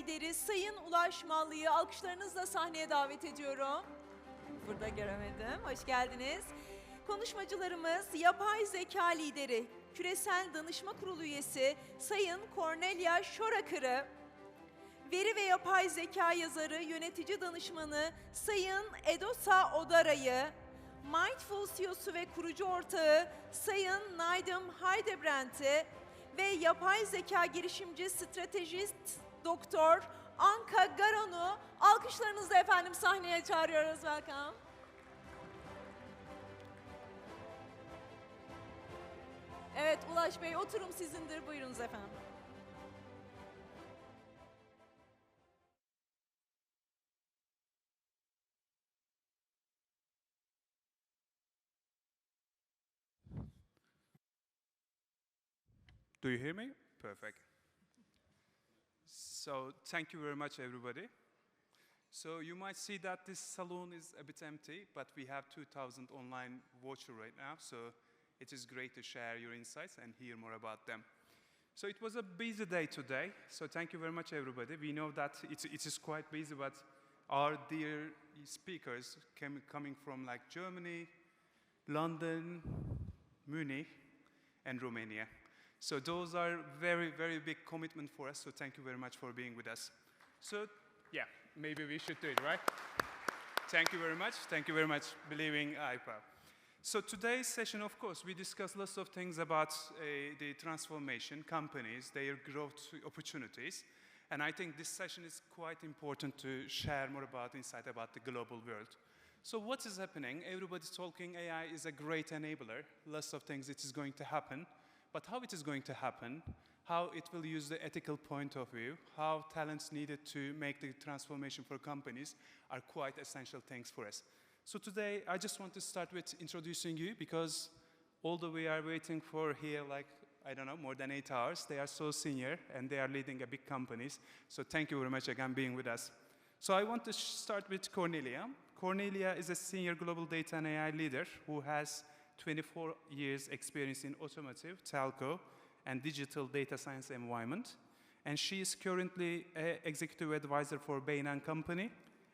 lideri Sayın Ulaş Mallı'yı alkışlarınızla sahneye davet ediyorum. Burada göremedim. Hoş geldiniz. Konuşmacılarımız yapay zeka lideri, Küresel Danışma Kurulu üyesi Sayın Cornelia Şorakır'ı, veri ve yapay zeka yazarı, yönetici danışmanı Sayın Edosa Odara'yı, Mindful CEO'su ve kurucu ortağı Sayın Nedim Heidebrandt'i ve yapay zeka girişimci stratejist Doktor Anka Garon'u alkışlarınızla efendim sahneye çağırıyoruz. Welcome. Evet Ulaş Bey, oturum sizindir. Buyurunuz efendim. Do you hear me? Perfect. So thank you very much, everybody. So you might see that this saloon is a bit empty, but we have 2,000 online watchers right now, so it is great to share your insights and hear more about them. So it was a busy day today, so thank you very much, everybody. We know that it is quite busy, but our dear speakers coming from like Germany, London, Munich, and Romania. So those are very, very big commitment for us, so thank you very much for being with us. So, yeah, maybe we should do it, right? Thank you very much. Thank you very much, believing Yapay. So today's session, of course, we discuss lots of things about the transformation, companies, their growth opportunities. And I think this session is quite important to share more about insight about the global world. So what is happening? Everybody's talking AI is a great enabler. Lots of things it is going to happen. But how it is going to happen, how it will use the ethical point of view, how talents needed to make the transformation for companies are quite essential things for us. So today, I just want to start with introducing you because although we are waiting for here like, I don't know, more than 8 hours, they are so senior and they are leading a big companies. So thank you very much again being with us. So I want to start with Cornelia. Cornelia is a senior global data and AI leader who has 24 years experience in automotive, telco, and digital data science environment. And she is currently an executive advisor for Bain & Company.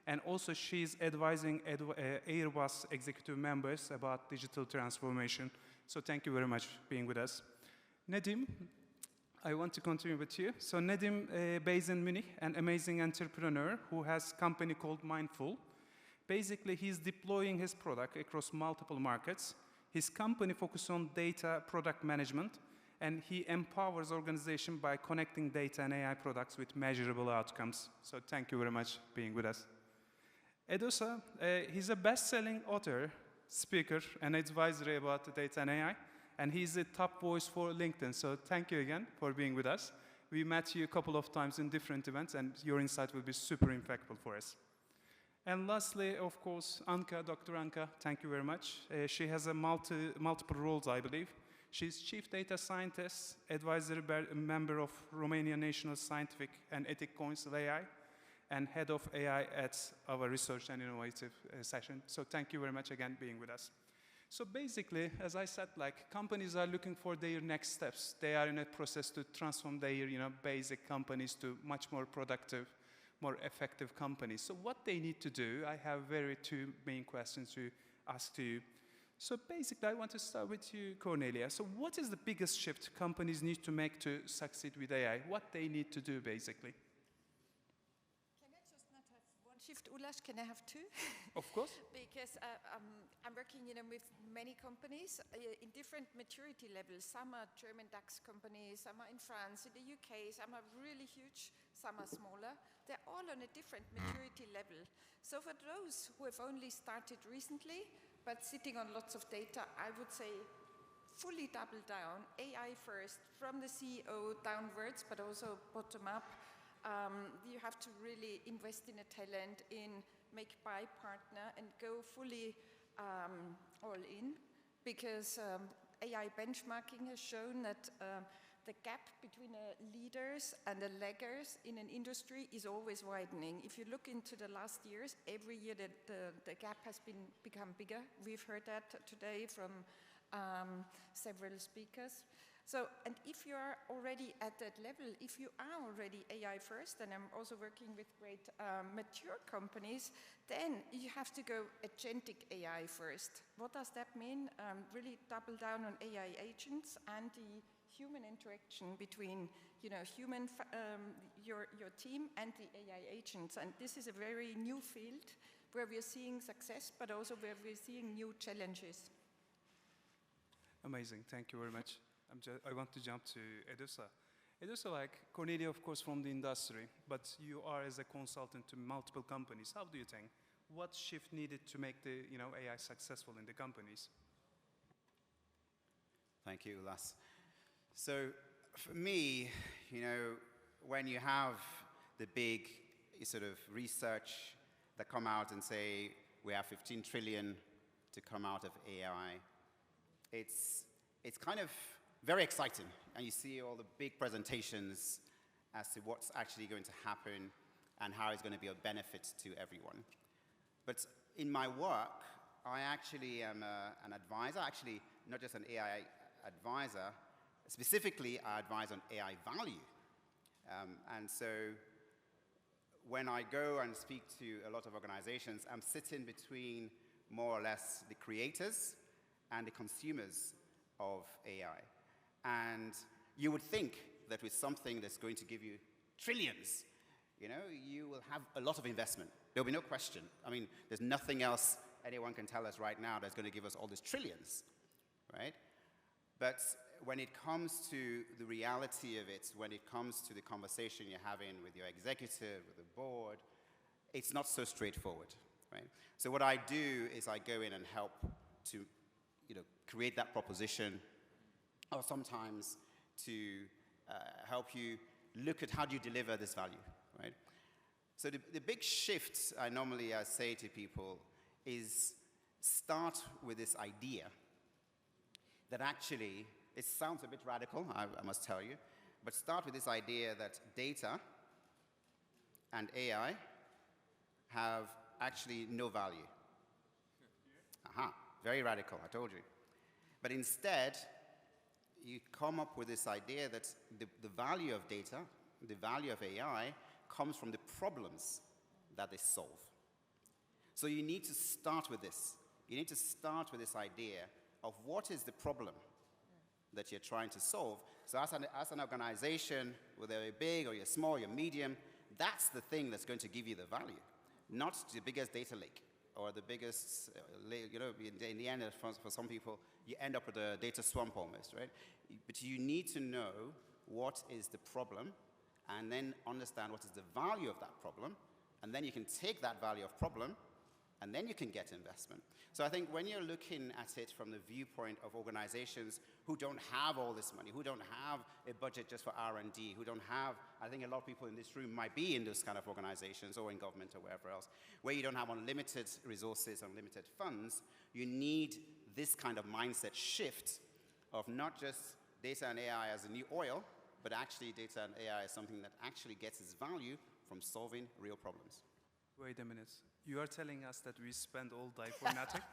And also she is advising Airbus executive members about digital transformation. So thank you very much for being with us. Nedim, I want to continue with you. So Nedim, based in Munich, an amazing entrepreneur who has a company called Mindful. Basically, he's deploying his product across multiple markets. His company focuses on data product management, and he empowers organizations by connecting data and AI products with measurable outcomes. So thank you very much for being with us. Edosa, he's a best-selling author, speaker, and advisor about data and AI, and he's a top voice for LinkedIn. So thank you again for being with us. We met you a couple of times in different events, and your insight will be super impactful for us. And lastly, of course, Anka, Dr. Anka, thank you very much. She has a multiple roles, I believe. She's Chief Data Scientist, Advisory Member of Romania National Scientific and Ethics Council AI, and Head of AI at our Research and Innovative session. So thank you very much again being with us. So basically, as I said, like companies are looking for their next steps. They are in a process to transform their basic companies to much more productive, more effective companies. So what they need to do, I have two main questions to ask to you. So basically, I want to start with you, Cornelia. So what is the biggest shift companies need to make to succeed with AI? What they need to do, basically? Can I just not have one shift, Ulash? Can I have two? Of course. Because I'm working with many companies in different maturity levels. Some are German DAX companies, some are in France, in the UK, some are really huge, some are smaller. They're all on a different maturity level. So for those who have only started recently, but sitting on lots of data, I would say fully double down, AI first, from the CEO downwards, but also bottom up. You have to really invest in a talent, make buy partner, and go fully all in, because AI benchmarking has shown that the gap between the leaders and the laggers in an industry is always widening. If you look into the last years, every year the gap has become bigger. We've heard that today from several speakers. So, and if you are already at that level, if you are already AI first, and I'm also working with great mature companies, then you have to go agentic AI first. What does that mean? Really double down on AI agents and the human interaction between, your team and the AI agents. And this is a very new field where we're seeing success, but also where we're seeing new challenges. Amazing, thank you very much. I want to jump to Edusa. Edusa, like Cornelia, of course, from the industry, but you are as a consultant to multiple companies. How do you think? What shift needed to make the AI successful in the companies? Thank you, Ulas. So for me, when you have the big sort of research that come out and say we have 15 trillion to come out of AI, it's kind of very exciting, and you see all the big presentations as to what's actually going to happen and how it's going to be of benefit to everyone. But in my work, I actually am an advisor, actually not just an AI advisor, specifically I advise on AI value. And so when I go and speak to a lot of organizations, I'm sitting between more or less the creators and the consumers of AI. And you would think that with something that's going to give you trillions, you will have a lot of investment. There'll be no question. I mean, there's nothing else anyone can tell us right now that's going to give us all these trillions, right? But when it comes to the reality of it, when it comes to the conversation you're having with your executive, with the board, it's not so straightforward, right? So what I do is I go in and help to, create that proposition, or sometimes to help you look at how do you deliver this value, right? So the big shift I normally say to people is start with this idea that actually, it sounds a bit radical, I must tell you, but start with this idea that data and AI have actually no value. Aha, very radical, I told you. But instead, you come up with this idea that the value of data, the value of AI, comes from the problems that they solve. So you need to start with this. You need to start with this idea of what is the problem that you're trying to solve. So as an organization, whether you're big or you're small, you're medium, that's the thing that's going to give you the value, not the biggest data lake or the biggest, in the end, for some people, you end up with a data swamp almost, right? But you need to know what is the problem and then understand what is the value of that problem, and then you can take that value of problem and then you can get investment. So I think when you're looking at it from the viewpoint of organizations who don't have all this money, who don't have a budget just for R&D, who don't have, I think a lot of people in this room might be in those kind of organizations or in government or wherever else, where you don't have unlimited resources, unlimited funds, you need this kind of mindset shift of not just data and AI as a new oil, but actually data and AI is something that actually gets its value from solving real problems. Wait a minute. You are telling us that we spend all day for nothing?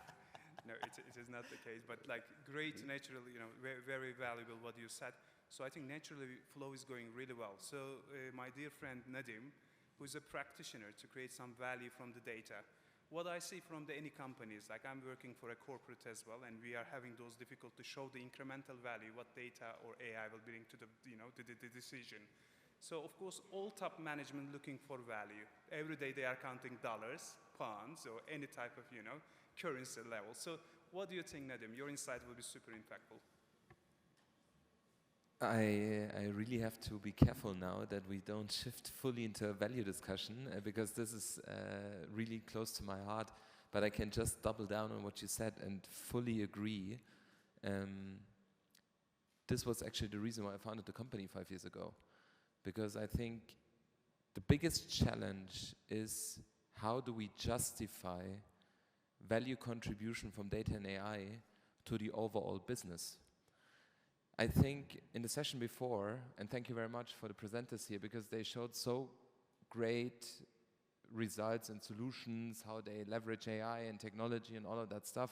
No, it is not the case, but like great, naturally, very, very valuable what you said. So I think naturally flow is going really well. So my dear friend Nadim, who is a practitioner to create some value from the data, what I see from any companies, like I'm working for a corporate as well, and we are having those difficult to show the incremental value, what data or AI will bring to the, the decision. So of course, all top management looking for value. Every day they are counting dollars, pounds, or any type of, currency level. So what do you think, Nadim? Your insight will be super impactful. I really have to be careful now that we don't shift fully into a value discussion because this is really close to my heart. But I can just double down on what you said and fully agree. This was actually the reason why I founded the company 5 years ago. Because I think the biggest challenge is how do we justify value contribution from data and AI to the overall business. I think in the session before, and thank you very much for the presenters here because they showed so great results and solutions, how they leverage AI and technology and all of that stuff.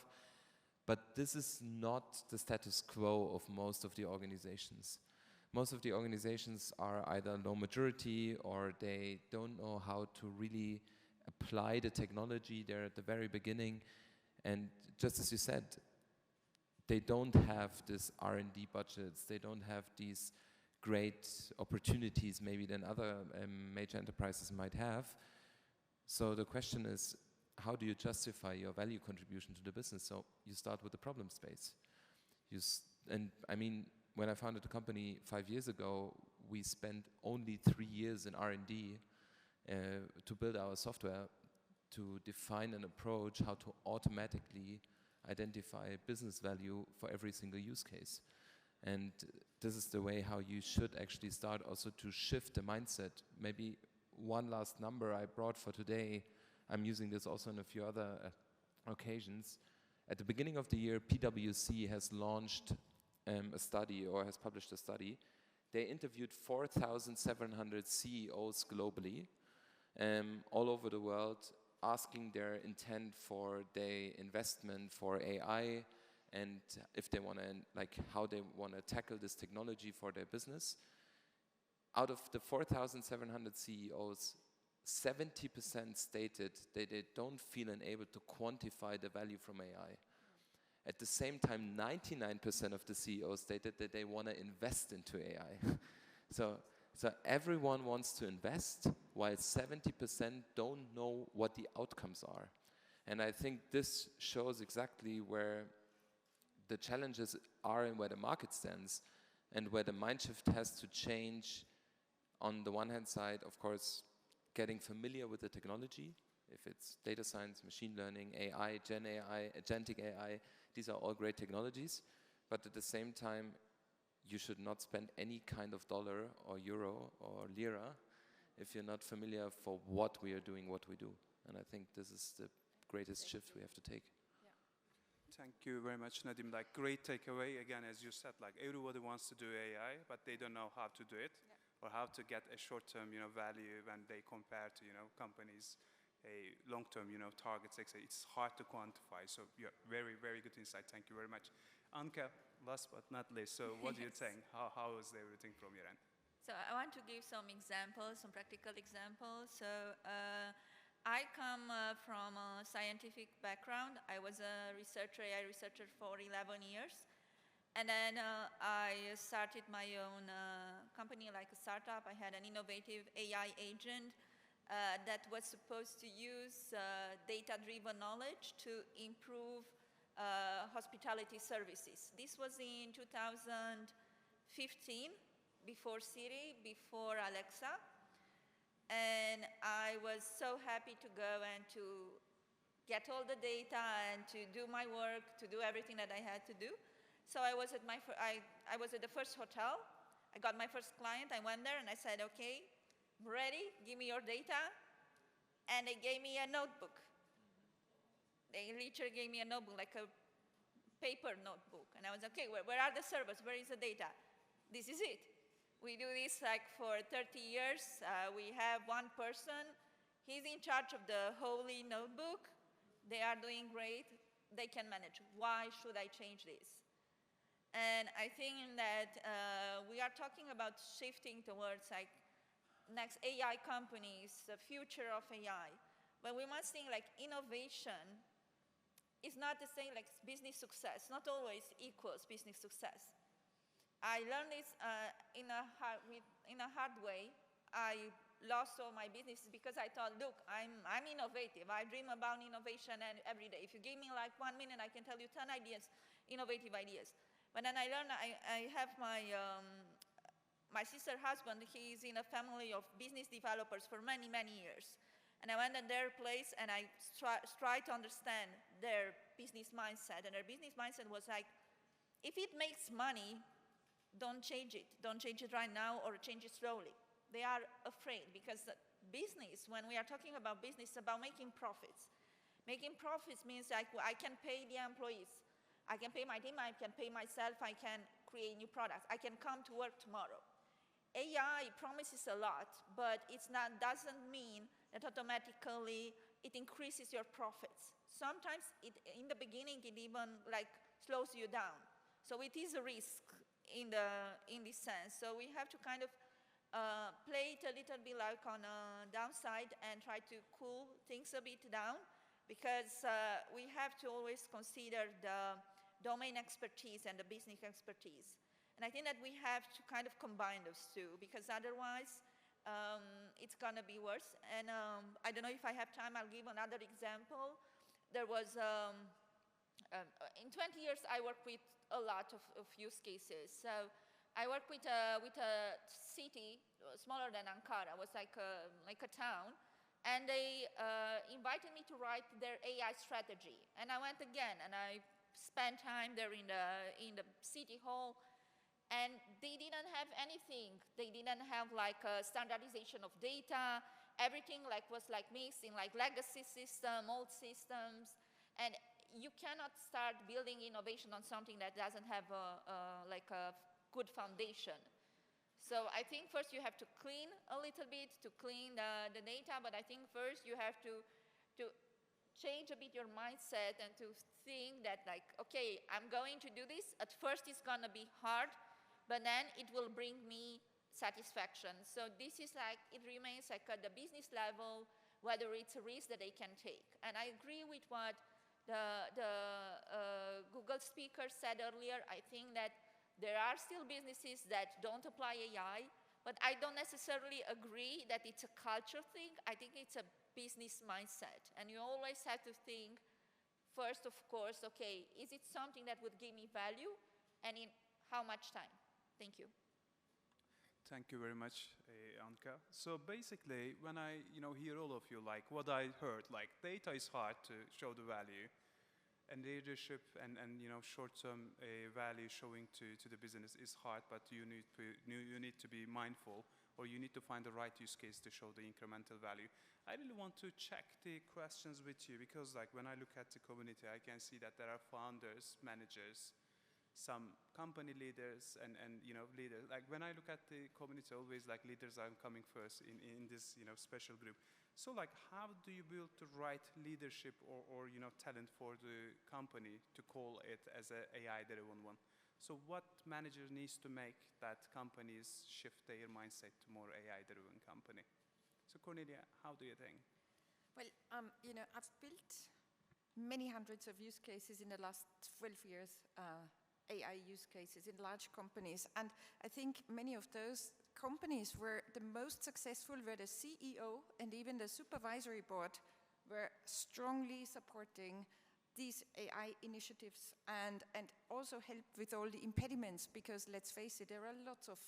But this is not the status quo of most of the organizations. Most of the organizations are either low maturity or they don't know how to really apply the technology. They're at the very beginning. And just as you said, they don't have this R&D budgets. They don't have these great opportunities maybe than other major enterprises might have. So the question is, how do you justify your value contribution to the business? So you start with the problem space. And I mean, when I founded the company 5 years ago, we spent only 3 years in R&D to build our software, to define an approach how to automatically identify business value for every single use case. And this is the way how you should actually start also to shift the mindset. Maybe one last number I brought for today, I'm using this also on a few other occasions. At the beginning of the year, PwC has launched a study, or has published a study. They interviewed 4,700 CEOs globally, all over the world, asking their intent for their investment for AI, and if they want to, like, how they want to tackle this technology for their business. Out of the 4,700 CEOs, 70% stated that they don't feel enabled to quantify the value from AI. At the same time, 99% of the CEOs stated that they want to invest into AI. So everyone wants to invest, while 70% don't know what the outcomes are. And I think this shows exactly where the challenges are and where the market stands, and where the mind shift has to change. On the one hand side, of course, getting familiar with the technology, if it's data science, machine learning, AI, Gen AI, agentic AI, these are all great technologies. But at the same time, you should not spend any kind of dollar or euro or lira if you're not familiar for what we are doing, what we do. And I think this is the greatest shift we have to take. Thank you very much, Nadim. Like, great takeaway. Again, as you said, like, everybody wants to do AI, but they don't know how to do it, or how to get a short-term, value when they compare to, companies, a long-term, targets, etc. It's hard to quantify. So, yeah, very, very good insight. Thank you very much. Anka, last but not least. So, what do you think? How is everything from your end? So I want to give some examples, some practical examples. So I come from a scientific background. I was a researcher, AI researcher for 11 years. And then I started my own company, like a startup. I had an innovative AI agent that was supposed to use data-driven knowledge to improve hospitality services. This was in 2015, before Siri, before Alexa. And I was so happy to go and to get all the data and to do my work, to do everything that I had to do. So I was at I was at the first hotel. I got my first client. I went there and I said, okay, I'm ready, give me your data. And they gave me a notebook. They literally gave me a notebook, like a paper notebook. And I was, okay, where are the servers? Where is the data? This is it. We do this like for 30 years. We have one person. He's in charge of the holy notebook. They are doing great. They can manage. Why should I change this? And I think that we are talking about shifting towards like next AI companies, the future of AI. But we must think like innovation is not the same like business success. Not always equals business success. I learned this in a hard way. I lost all my businesses because I thought, look, I'm innovative. I dream about innovation and every day. If you give me like 1 minute, I can tell you 10 ideas, innovative ideas. But then I learned, I have my sister's husband. He's in a family of business developers for many, many years. And I went to their place and I tried to understand their business mindset. And their business mindset was like, if it makes money, don't change it. Don't change it right now or change it slowly. They are afraid because business, when we are talking about business, it's about making profits. Making profits means like I can pay the employees. I can pay my team. I can pay myself. I can create new products. I can come to work tomorrow. AI promises a lot, but it's not, doesn't mean that automatically it increases your profits. Sometimes in the beginning, it even like slows you down. So it is a risk in this sense. So we have to kind of play it a little bit like on a downside and try to cool things a bit down, because we have to always consider the domain expertise and the business expertise. And I think that we have to kind of combine those two, because otherwise it's going to be worse. And I don't know if I have time, I'll give another example. There was, in 20 years, I worked with a lot of use cases. So I worked with a city smaller than Ankara. It was like a town. And they invited me to write their AI strategy. And I went again, and I spent time there in the city hall. And they didn't have anything. They didn't have like a standardization of data. Everything was mixed in legacy system, old systems. And you cannot start building innovation on something that doesn't have a good foundation. So I think first you have to clean a little bit to clean the data, but I think first you have to change a bit your mindset and to think that okay, I'm going to do this. At first it's gonna be hard, but then it will bring me satisfaction. So this is it remains at the business level, whether it's a risk that they can take. And I agree with what the Google speaker said earlier. I think that there are still businesses that don't apply AI, but I don't necessarily agree that it's a culture thing. I think it's a business mindset. And you always have to think first, of course, okay, is it something that would give me value, and in how much time? Thank you. Thank you very much, Anka. So basically, when I hear all of you, what I heard, data is hard to show the value, and leadership and short-term value showing to the business is hard, but you need to be mindful, or you need to find the right use case to show the incremental value. I really want to check the questions with you, because when I look at the community, I can see that there are founders, managers, some company leaders and leaders. When I look at the community, always leaders are coming first in this special group. So how do you build the right leadership or talent for the company to call it as a AI-driven one? So what manager needs to make that companies shift their mindset to more AI-driven company? So Cornelia, how do you think? Well, I've built many hundreds of use cases in the last 12 years, AI use cases in large companies. And I think many of those companies were the most successful where the CEO and even the supervisory board were strongly supporting these AI initiatives and also helped with all the impediments, because let's face it, there are lots of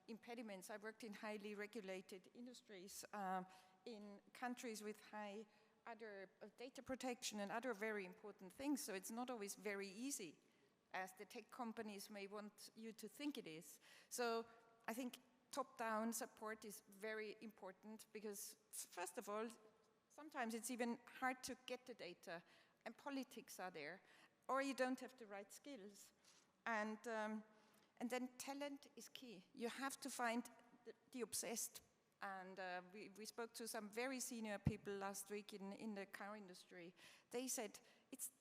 impediments. I worked in highly regulated industries in countries with high other data protection and other very important things, so it's not always very easy, as the tech companies may want you to think it is. So I think top-down support is very important, because first of all, sometimes it's even hard to get the data, and politics are there, or you don't have the right skills. And then talent is key. You have to find the obsessed. And we spoke to some very senior people last week in the car industry. They said,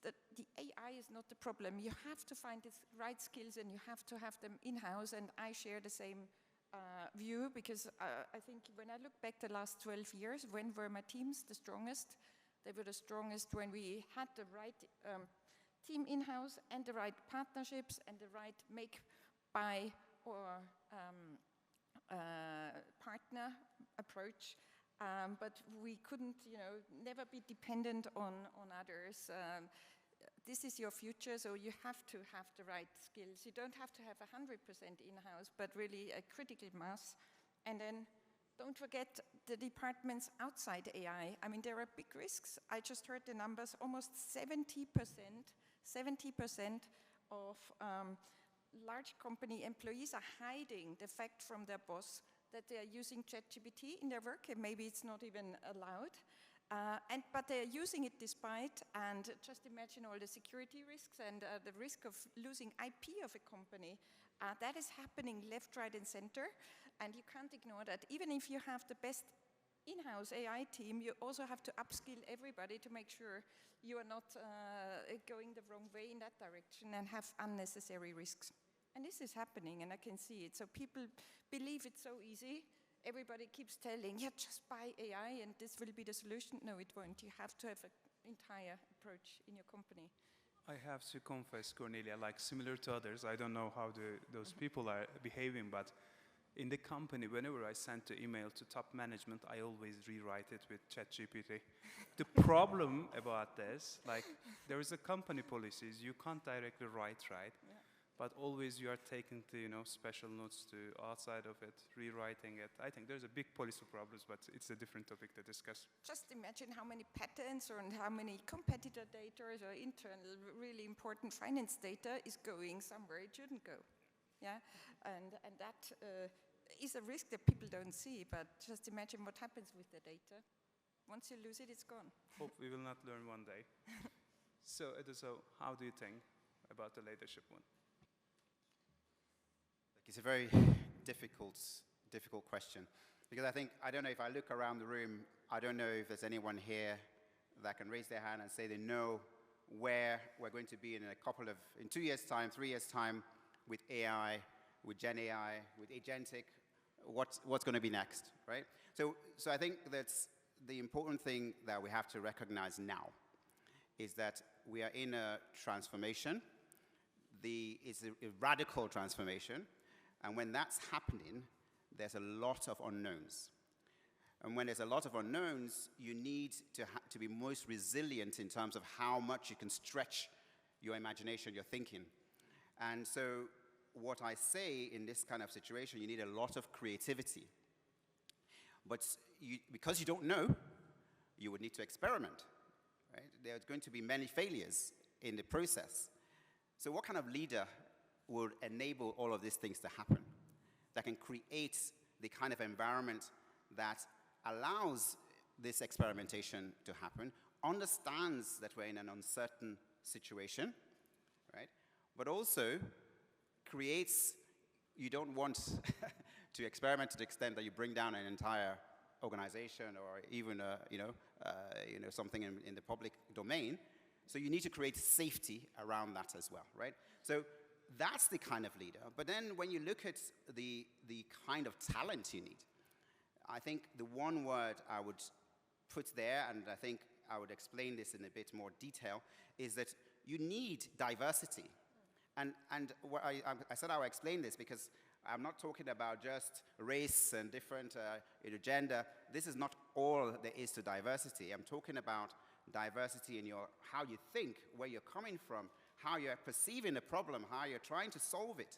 the AI is not the problem. You have to find the right skills, and you have to have them in-house, and I share the same view, because I think when I look back the last 12 years, when were my teams the strongest? They were the strongest when we had the right team in-house and the right partnerships and the right make, buy, or partner approach. But we couldn't, never be dependent on others. This is your future, so you have to have the right skills. You don't have to have 100% in-house, but really a critical mass. And then don't forget the departments outside AI. I mean, there are big risks. I just heard the numbers, almost 70% of large company employees are hiding the fact from their boss that they are using ChatGPT in their work, and maybe it's not even allowed. But they're using it despite, and just imagine all the security risks and the risk of losing IP of a company. That is happening left, right, and center, and you can't ignore that. Even if you have the best in-house AI team, you also have to upskill everybody to make sure you are not going the wrong way in that direction and have unnecessary risks. And this is happening, and I can see it. So people believe it's so easy. Everybody keeps telling, yeah, just buy AI and this will be the solution. No, it won't. You have to have an entire approach in your company. I have to confess, Cornelia, like similar to others, I don't know how those people are behaving, but in the company, whenever I send an email to top management, I always rewrite it with ChatGPT. The problem about this, like, there is a company policies, you can't directly write, right? Yeah. But always you are taking the, special notes to outside of it, rewriting it. I think there's a big policy problems, but it's a different topic to discuss. Just imagine how many patents or how many competitor data or internal, really important finance data is going somewhere it shouldn't go. Yeah, and that is a risk that people don't see, but just imagine what happens with the data. Once you lose it, it's gone. Hope we will not learn one day. So, Eduso, how do you think about the leadership one? It's a very difficult question, because I don't know if I look around the room, I don't know if there's anyone here that can raise their hand and say they know where we're going to be in in 2 years' time, 3 years' time, with AI, with Gen AI, with agentic, what's going to be next, right? So I think that's the important thing that we have to recognize now, is that we are in a transformation. It's a radical transformation. And when that's happening, there's a lot of unknowns. And when there's a lot of unknowns, you need to be most resilient in terms of how much you can stretch your imagination, your thinking. And so what I say in this kind of situation, you need a lot of creativity. But because you don't know, you would need to experiment, right? There's going to be many failures in the process. So what kind of leader will enable all of these things to happen, that can create the kind of environment that allows this experimentation to happen, understands that we're in an uncertain situation, right? But also creates, you don't want to experiment to the extent that you bring down an entire organization or even something in the public domain. So you need to create safety around that as well, right? So that's the kind of leader. But then when you look at the kind of talent you need, I think the one word I would put there, and I think I would explain this in a bit more detail, is that you need diversity. And what I said I would explain this because I'm not talking about just race and different gender. This is not all there is to diversity. I'm talking about diversity in how you think, where you're coming from, how you're perceiving a problem, how you're trying to solve it.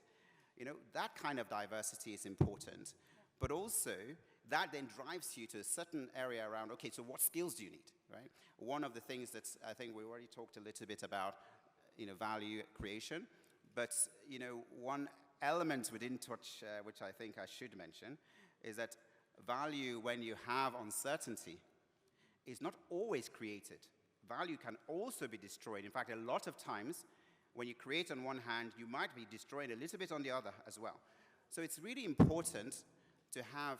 That kind of diversity is important. But also, that then drives you to a certain area around, okay, so what skills do you need, right? One of the things that I think we already talked a little bit about, value creation. But, one element within touch, which I think I should mention, is that value, when you have uncertainty, is not always created. Value can also be destroyed. In fact, a lot of times, when you create on one hand, you might be destroying a little bit on the other as well. So it's really important to have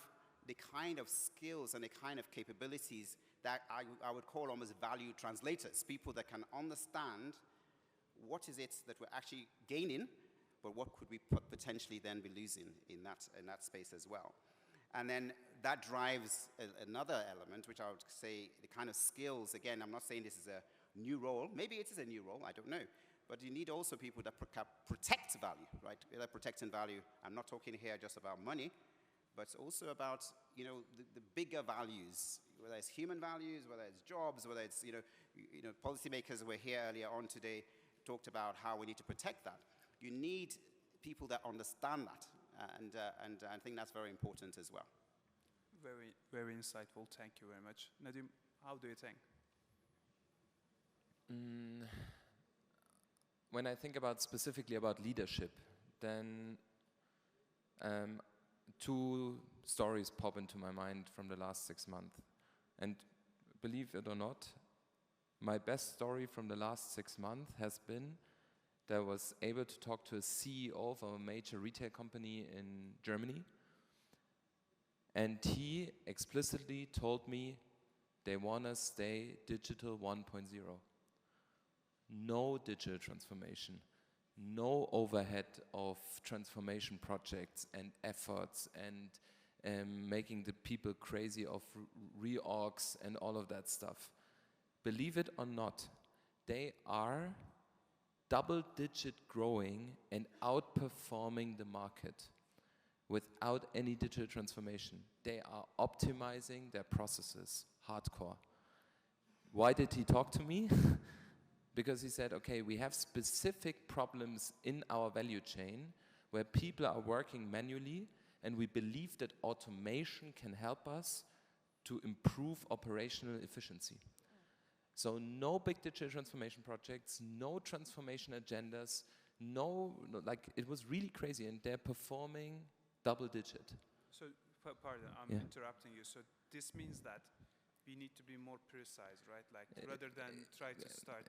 the kind of skills and the kind of capabilities that I would call almost value translators, people that can understand what is it that we're actually gaining, but what could we potentially then be losing in that space as well. And then that drives another element, which I would say the kind of skills. Again, I'm not saying this is a new role. Maybe it is a new role, I don't know. But you need also people that protect value, right? They're protecting value. I'm not talking here just about money, but also about, the bigger values, whether it's human values, whether it's jobs, whether it's, policymakers were here earlier on today, talked about how we need to protect that. You need people that understand that, and I think that's very important as well. Very, very insightful. Thank you very much. Nadim, how do you think? When I think specifically about leadership, then two stories pop into my mind from the last 6 months. And believe it or not, my best story from the last 6 months has been that I was able to talk to a CEO of a major retail company in Germany. And he explicitly told me they want to stay digital 1.0. No digital transformation, no overhead of transformation projects and efforts and making the people crazy of reorgs and all of that stuff. Believe it or not, they are double-digit growing and outperforming the market without any digital transformation. They are optimizing their processes, hardcore. Why did he talk to me? Because he said, okay, we have specific problems in our value chain where people are working manually, and we believe that automation can help us to improve operational efficiency. So no big digital transformation projects, no transformation agendas, like it was really crazy, and they're performing double digit. So, pardon, I'm Yeah. interrupting you. So this means that we need to be more precise, right? Like rather than try to start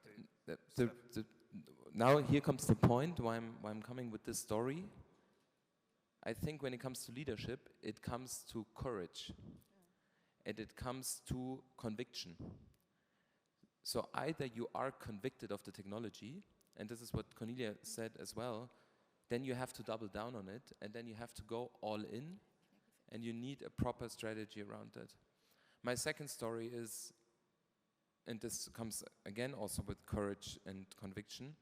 Now here comes the point why I'm coming with this story. I think when it comes to leadership, it comes to courage, and it comes to conviction. So either you are convicted of the technology, and this is what Cornelia said as well, then you have to double down on it, and then you have to go all in, and you need a proper strategy around that. My second story is, and this comes again also with courage and conviction,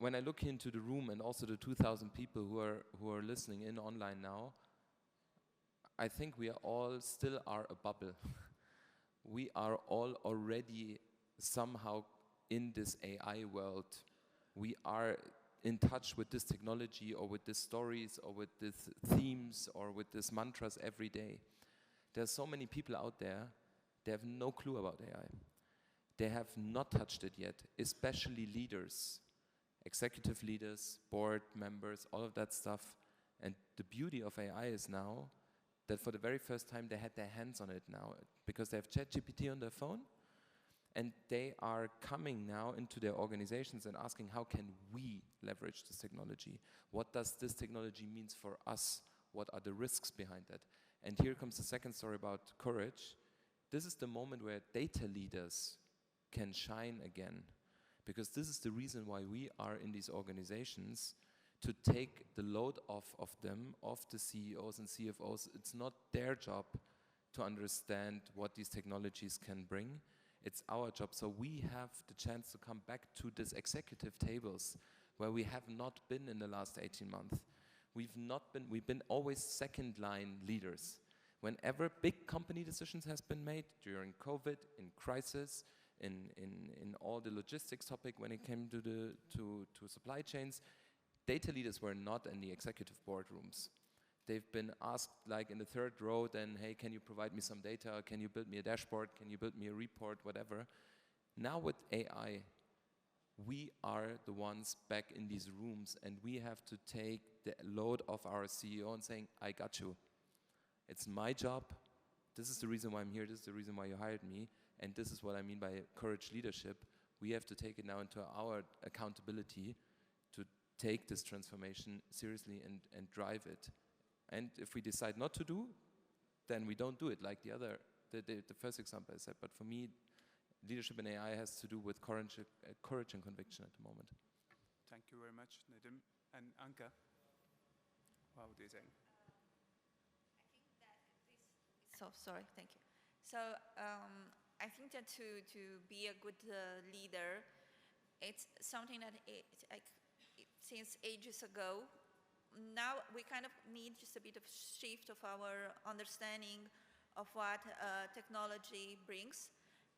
when I look into the room and also the 2,000 people who are listening in online now, I think we are all still are a bubble. We are all already somehow in this AI world. We are in touch with this technology or with these stories or with these themes or with these mantras every day. There's so many people out there, they have no clue about AI. They have not touched it yet, especially leaders, executive leaders, board members, all of that stuff. And the beauty of AI is now that for the very first time they had their hands on it now because they have ChatGPT on their phone, and they are coming now into their organizations and asking, how can we leverage this technology? What does this technology mean for us? What are the risks behind that? And here comes the second story about courage. This is the moment where data leaders can shine again, because this is the reason why we are in these organizations, to take the load off of them, off the CEOs and CFOs. It's not their job to understand what these technologies can bring. It's our job. So we have the chance to come back to these executive tables where we have not been in the last 18 months. We've been always second line leaders. Whenever big company decisions has been made during COVID, in crisis, in all the logistics topic when it came to supply chains, data leaders were not in the executive boardrooms. They've been asked, like in the third row, then, hey, can you provide me some data? Can you build me a dashboard? Can you build me a report? Whatever. Now with AI, we are the ones back in these rooms, and we have to take the load of our CEO and saying, I got you. It's my job. This is the reason why I'm here. This is the reason why you hired me. And this is what I mean by courage leadership. We have to take it now into our accountability to take this transformation seriously and drive it. And if we decide not to do, then we don't do it, like the first example I said. But for me, leadership in AI has to do with courage and conviction at the moment. Thank you very much, Nedim. And Anka, what do you think? Sorry, thank you. So I think that to be a good leader, it's something that since ages ago, now we kind of need just a bit of shift of our understanding of what technology brings,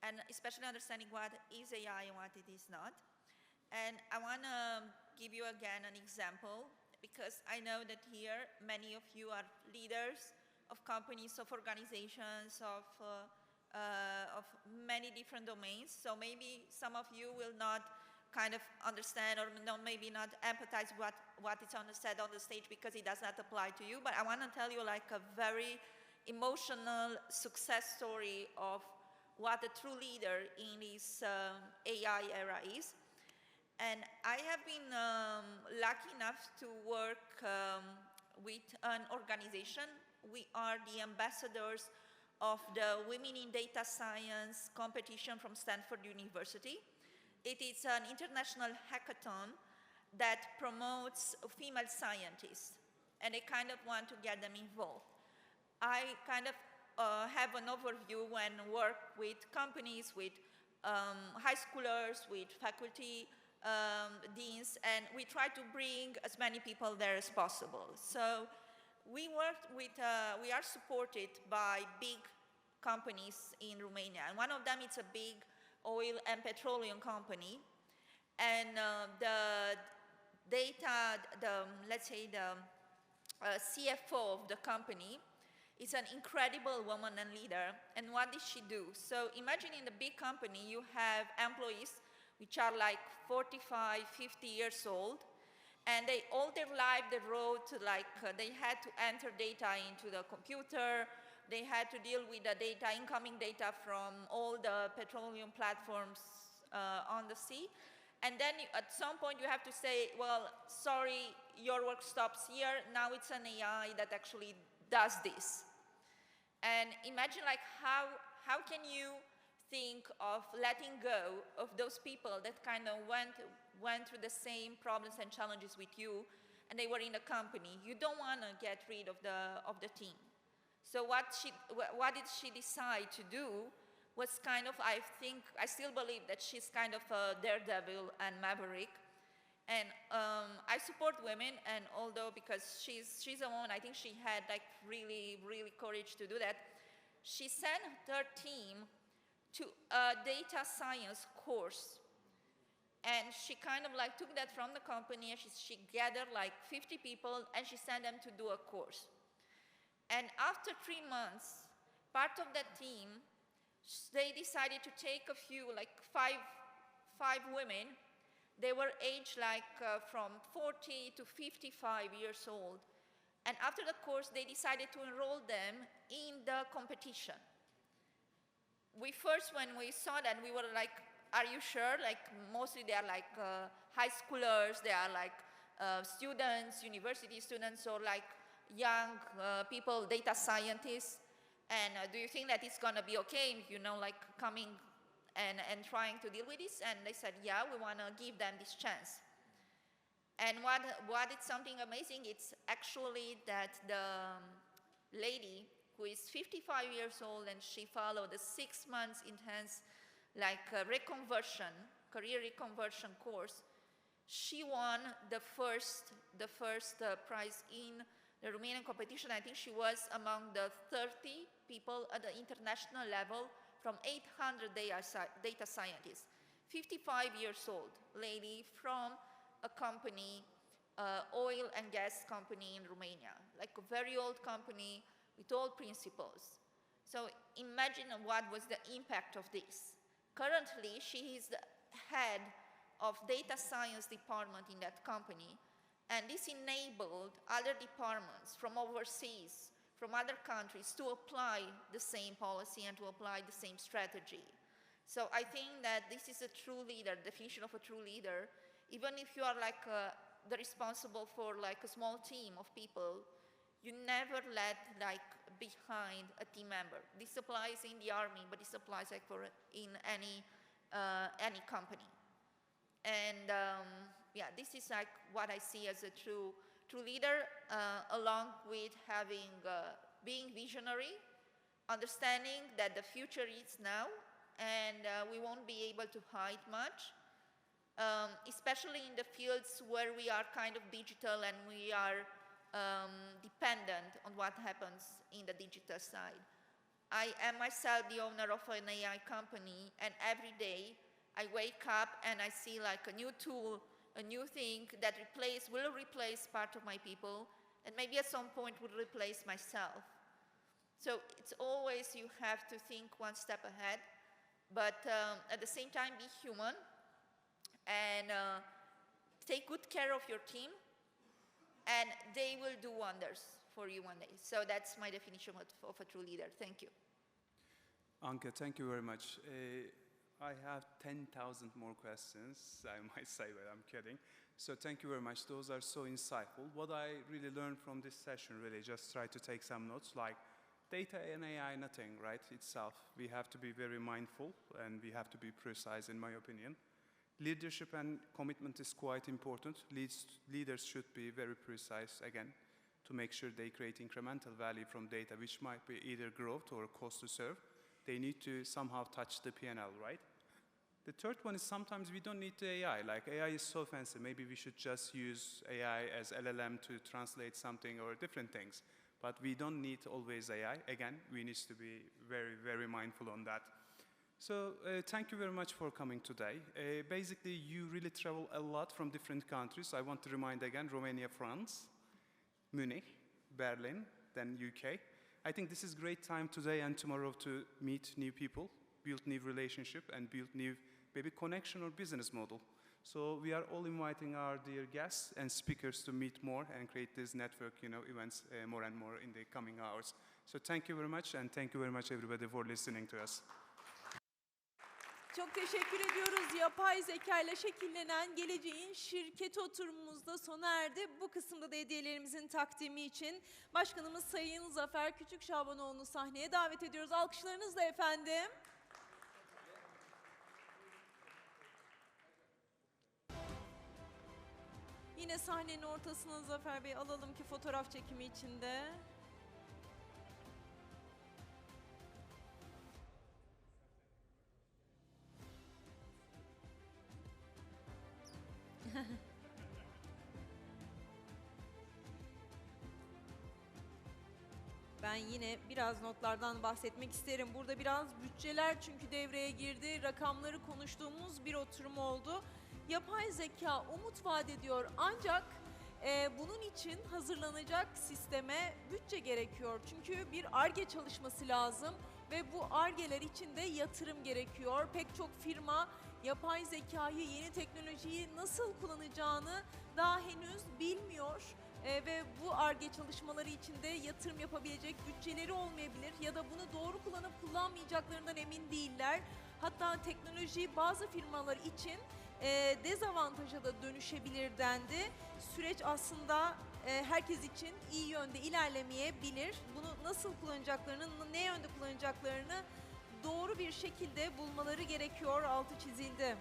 and especially understanding what is AI and what it is not. And I want to give you again an example, because I know that here many of you are leaders of companies, of organizations, of many different domains. So maybe some of you will not kind of understand, or maybe not empathize what is said on the stage because it does not apply to you. But I want to tell you like a very emotional success story of what a true leader in this AI era is. And I have been lucky enough to work with an organization we are the ambassadors of the Women in Data Science competition from Stanford University. It is an international hackathon that promotes female scientists, and they kind of want to get them involved. I kind of have an overview and work with companies, with high schoolers, with faculty deans, and we try to bring as many people there as possible. So we are supported by big companies in Romania, and one of them is a big oil and petroleum company, and let's say the CFO of the company is an incredible woman and leader. And what does she do? So imagine in a big company you have employees which are like 45, 50 years old, and they all their life they wrote they had to enter data into the computer, they had to deal with the data, incoming data from all the petroleum platforms on the sea. And then at some point you have to say, well, sorry, your work stops here. Now it's an AI that actually does this. And imagine how can you think of letting go of those people that kind of went through the same problems and challenges with you, and they were in the company. You don't want to get rid of the team. So what did she decide to do was kind of, I still believe that she's kind of a daredevil and maverick. And I support women, and although because she's a woman, I think she had like really, really courage to do that. She sent her team to a data science course. And she kind of like took that from the company, and she gathered like 50 people, and she sent them to do a course. And after 3 months, part of that team, they decided to take a few, like five women. They were aged like from 40 to 55 years old. And after the course, they decided to enroll them in the competition. When we saw that, we were like, are you sure? Like, mostly they are like high schoolers, they are like students, university students, or like young people, data scientists. And do you think that it's gonna be okay, like coming and trying to deal with this? And they said, yeah, we wanna give them this chance. And what is something amazing, it's actually that the lady who is 55 years old, and she followed a 6 months intense career reconversion course. She won the first prize in the Romanian competition. I think she was among the 30 people at the international level from 800 data scientists. 55 years old lady from a company, oil and gas company in Romania, like a very old company with old principles. So imagine what was the impact of this. Currently, she is the head of data science department in that company, and this enabled other departments from overseas, from other countries, to apply the same policy and to apply the same strategy. So I think that this is a true leader, definition of a true leader. Even if you are like the responsible for like a small team of people, you never let like behind a team member. This applies in the army, but this applies like in any company. And yeah, this is like what I see as a true leader, along with being visionary, understanding that the future is now, and we won't be able to hide much, especially in the fields where we are kind of digital and we are dependent on what happens in the digital side. I am myself the owner of an AI company, and every day I wake up and I see like a new tool, a new thing that will replace part of my people, and maybe at some point will replace myself. So it's always, you have to think one step ahead, but at the same time be human and take good care of your team, and they will do wonders for you one day. So that's my definition of a true leader. Thank you. Anke, thank you very much. I have 10,000 more questions, I might say, but I'm kidding. So thank you very much. Those are so insightful. What I really learned from this session, really, just try to take some notes, like data and AI, nothing, right, itself. We have to be very mindful and we have to be precise, in my opinion. Leadership and commitment is quite important. Leaders should be very precise, again, to make sure they create incremental value from data, which might be either growth or cost to serve. They need to somehow touch the P&L, right? The third one is sometimes we don't need the AI. Like AI is so fancy, maybe we should just use AI as LLM to translate something or different things. But we don't need always AI. Again, we need to be very, very mindful on that. So thank you very much for coming today. Basically, you really travel a lot from different countries. I want to remind again, Romania, France, Munich, Berlin, then UK. I think this is great time today and tomorrow to meet new people, build new relationship, and build new maybe connection or business model. So we are all inviting our dear guests and speakers to meet more and create this network, events more and more in the coming hours. So thank you very much, and thank you very much everybody for listening to us. Çok teşekkür ediyoruz. Yapay zeka ile şekillenen geleceğin şirketi oturumumuzda sona erdi. Bu kısımda da hediyelerimizin takdimi için Başkanımız Sayın Zafer Küçükşabanoğlu'nu sahneye davet ediyoruz. Alkışlarınızla efendim. Yine sahnenin ortasına Zafer Bey alalım ki fotoğraf çekimi içinde. Ben yine biraz notlardan bahsetmek isterim. Burada biraz bütçeler çünkü devreye girdi. Rakamları konuştuğumuz bir oturum oldu. Yapay zeka umut vaat ediyor ancak bunun için hazırlanacak sisteme bütçe gerekiyor. Çünkü bir Ar-Ge çalışması lazım ve bu Ar-Ge'ler için de yatırım gerekiyor. Pek çok firma yapay zekayı, yeni teknolojiyi nasıl kullanacağını daha henüz bilmiyor. Ve bu Ar-Ge çalışmaları için de yatırım yapabilecek bütçeleri olmayabilir ya da bunu doğru kullanıp kullanmayacaklarından emin değiller. Hatta teknoloji bazı firmalar için dezavantaja da dönüşebilir dendi. Süreç aslında herkes için iyi yönde ilerlemeyebilir. Bunu nasıl kullanacaklarını, ne yönde kullanacaklarını doğru bir şekilde bulmaları gerekiyor, altı çizildi.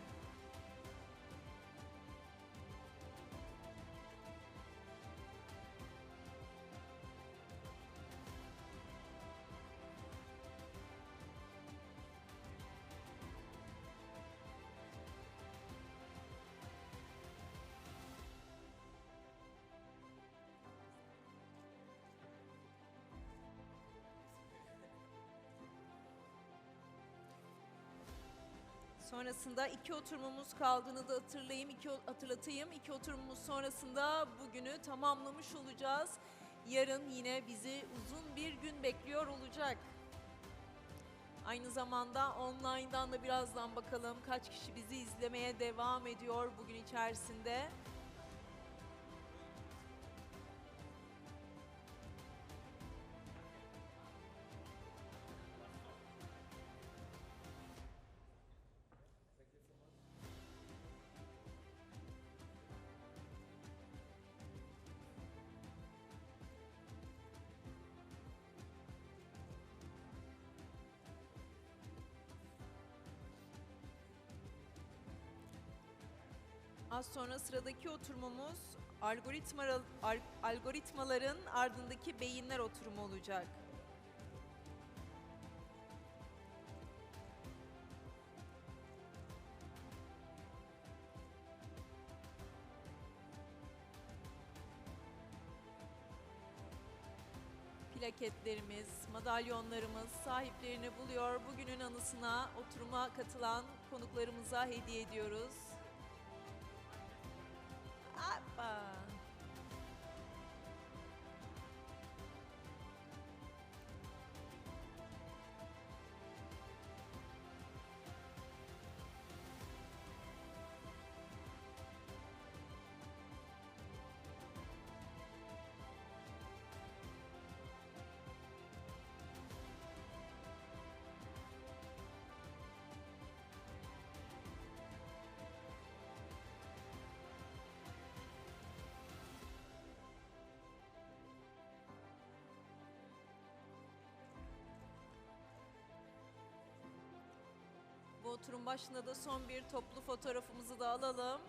Sonrasında iki oturumumuz kaldığını da hatırlatayım. İki oturumumuz sonrasında bugünü tamamlamış olacağız. Yarın yine bizi uzun bir gün bekliyor olacak. Aynı zamanda online'dan da birazdan bakalım kaç kişi bizi izlemeye devam ediyor bugün içerisinde. Az sonra sıradaki oturumumuz algoritmaların ardındaki beyinler oturumu olacak. Plaketlerimiz, madalyonlarımız sahiplerini buluyor. Bugünün anısına oturuma katılan konuklarımıza hediye ediyoruz. Hoppa. Oturum başında da son bir toplu fotoğrafımızı da alalım.